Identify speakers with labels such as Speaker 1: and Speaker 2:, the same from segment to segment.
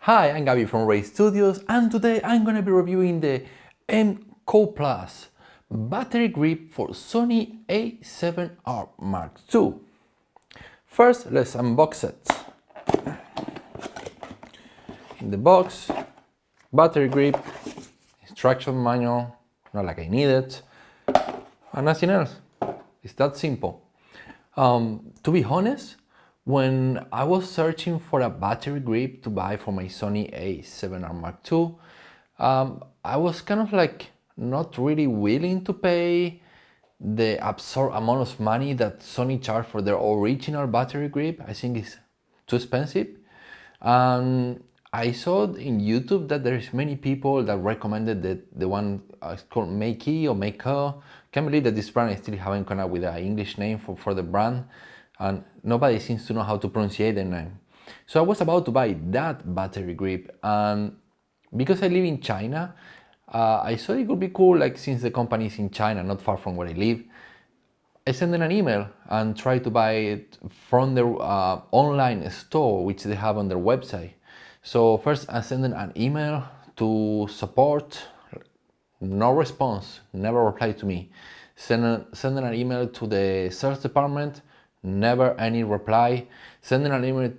Speaker 1: Hi, I'm Gabby from Ray Studios, and today I'm going to be reviewing the Mcoplus battery grip for Sony A7R Mark II. First, let's unbox it. In the box, battery grip, instruction manual, not like I need it, and nothing else. It's that simple. To be honest, when I was searching for a battery grip to buy for my Sony A7R Mark II, I was kind of like not really willing to pay the absurd amount of money that Sony charged for their original battery grip. I think it's too expensive. I saw in YouTube that there's many people that recommended that the one it's called Makey or Mako. Can't believe that this brand I still haven't come up with an English name for the brand, and nobody seems to know how to pronounce the name. So I was about to buy that battery grip, and because I live in China, I thought it would be cool, like since the company is in China, not far from where I live, I sent them an email and tried to buy it from their online store, which they have on their website. So first I sent them an email to support, no response, never replied to me. Send an email to the sales department, never any reply. Send an email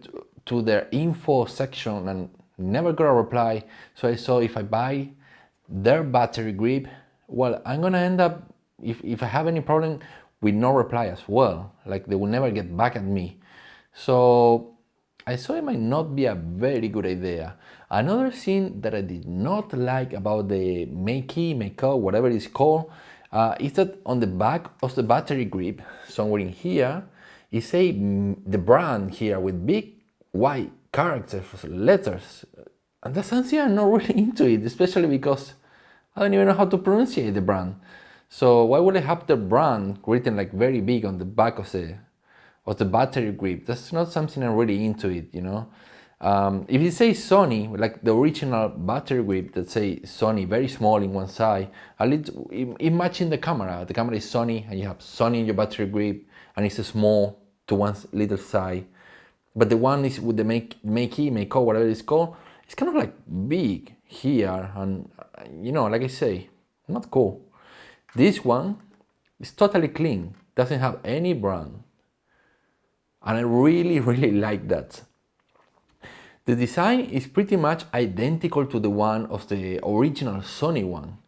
Speaker 1: to their info section and never got a reply. So I saw if I buy their battery grip, well, I'm gonna end up, if I have any problem, with no reply as well. Like they will never get back at me. So I saw it might not be a very good idea. Another thing that I did not like about the Mako, whatever it's called, is that on the back of the battery grip, somewhere in here, it say the brand here with big white characters, letters. And that's something I'm not really into it, especially because I don't even know how to pronounce the brand. So why would I have the brand written like very big on the back of the battery grip? That's not something I'm really into it, you know. If you say Sony, like the original battery grip that say Sony very small in one side, a little imagine the camera. The camera is Sony and you have Sony in your battery grip and it's small to one little side. But the one is with the Mako, whatever it's called, it's kind of like big here, and you know, like I say, not cool. This one is totally clean, doesn't have any brand. And I really, really like that. The design is pretty much identical to the one of the original Sony one.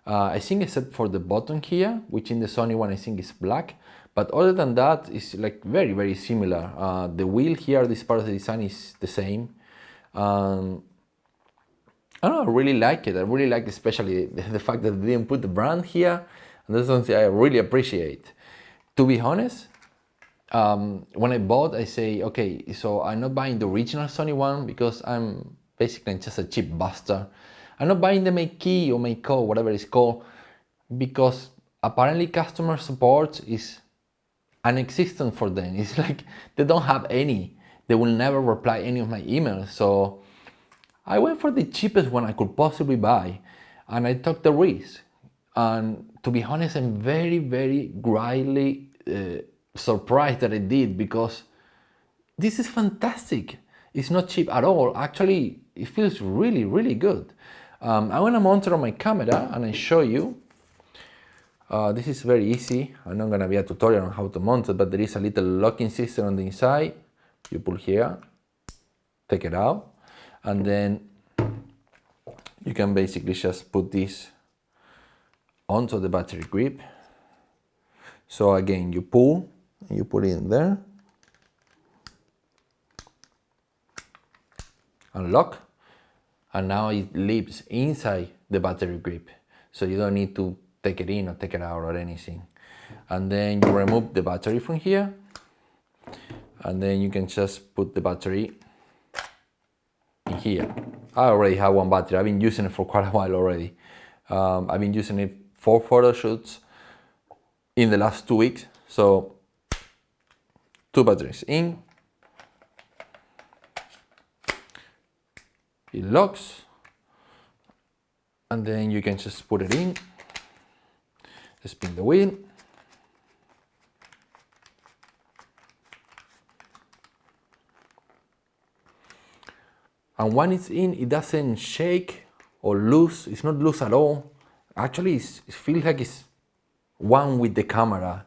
Speaker 1: I think except for the button here, which in the Sony one I think is black. But other than that, it's like very, very similar. The wheel here, this part of the design is the same. I don't know, I really like it. I really like especially the fact that they didn't put the brand here. And that's something I really appreciate. To be honest, when I bought, I say, okay, so I'm not buying the original Sony one because I'm basically just a cheap bastard. I'm not buying the Makey or Mako, whatever it's called, because apparently customer support is non-existent for them. It's like they don't have any. They will never reply any of my emails. So I went for the cheapest one I could possibly buy, and I took the risk. And to be honest, I'm very, very greatly surprised that I did, because this is fantastic. It's not cheap at all. Actually, it feels really, really good. I'm gonna mount it on my camera and I show you. This is very easy. I'm not gonna be a tutorial on how to mount it, but there is a little locking system on the inside. You pull here, take it out, and then you can basically just put this onto the battery grip. So again, you pull, you put it in there, unlock, and now it lives inside the battery grip. So you don't need to take it in or take it out or anything. And then you remove the battery from here, and then you can just put the battery in here. I already have one battery. I've been using it for quite a while already. I've been using it for photo shoots in the last 2 weeks. So 2 batteries in. It locks, and then you can just put it in, spin the wheel, and when it's in, it doesn't shake or loose. It's not loose at all. Actually, it feels like it's one with the camera.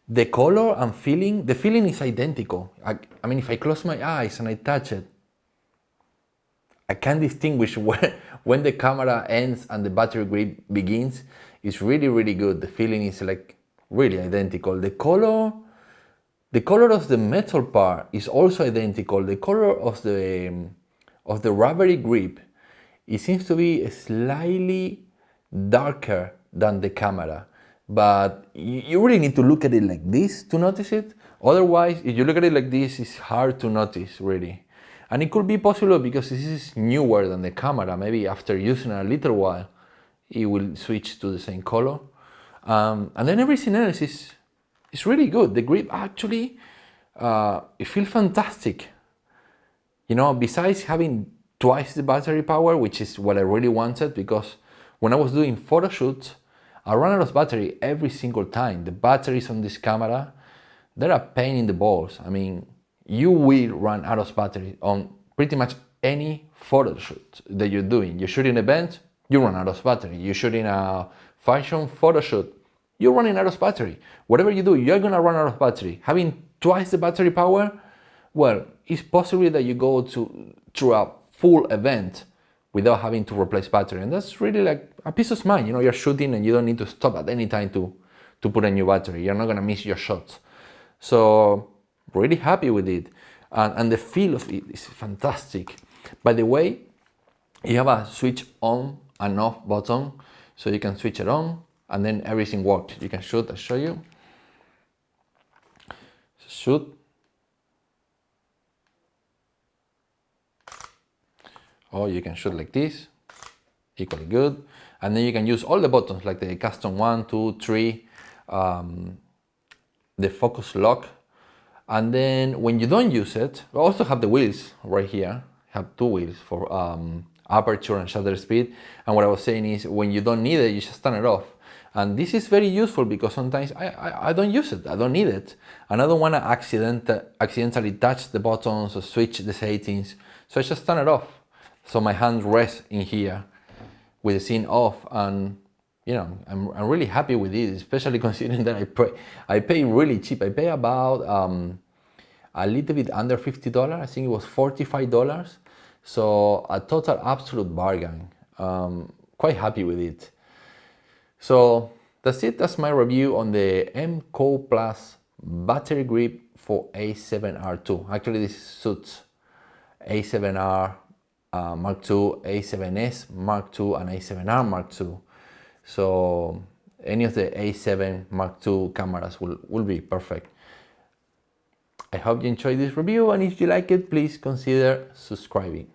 Speaker 1: The color and feeling, the feeling is identical. I mean, if I close my eyes and I touch it, I can distinguish when the camera ends and the battery grip begins. It's really, really good. The feeling is like really identical. The color of the metal part is also identical. The color of the rubbery grip, it seems to be slightly darker than the camera. But you really need to look at it like this to notice it. Otherwise, if you look at it like this, it's hard to notice, really. And it could be possible because this is newer than the camera. Maybe after using it a little while, it will switch to the same color. And then everything else is really good. The grip actually, it feels fantastic. You know, besides having twice the battery power, which is what I really wanted, because when I was doing photo shoots, I run out of battery every single time. The batteries on this camera, they're a pain in the balls. I mean, you will run out of battery on pretty much any photo shoot that you're doing. You're shooting events, you run out of battery. You're shooting a fashion photo shoot, you're running out of battery. Whatever you do, you're gonna run out of battery. Having twice the battery power, well, it's possible that you go through a full event without having to replace battery. And that's really like a peace of mind. You know, you're shooting and you don't need to stop at any time to put a new battery. You're not gonna miss your shots. So really happy with it. And the feel of it is fantastic. By the way, you have a switch on and off button, so you can switch it on and then everything works. You can shoot, I'll show you. Shoot. Or you can shoot like this, equally good. And then you can use all the buttons like the custom 1, 2, 3, the focus lock. And then when you don't use it, we also have the wheels right here. Have two wheels for aperture and shutter speed. And what I was saying is when you don't need it, you just turn it off. And this is very useful because sometimes I don't use it, I don't need it. And I don't want to accidentally touch the buttons or switch the settings. So I just turn it off. So my hand rests in here with the scene off, and you know, I'm really happy with it, especially considering that I pay really cheap. I pay about a little bit under $50. I think it was $45. So a total absolute bargain. Quite happy with it. So that's it. That's my review on the Mcoplus battery grip for A7R II. Actually, this suits A7R Mark II, A7S Mark II, and A7R Mark II. So any of the A7 Mark II cameras will be perfect. I hope you enjoyed this review, and if you like it, please consider subscribing.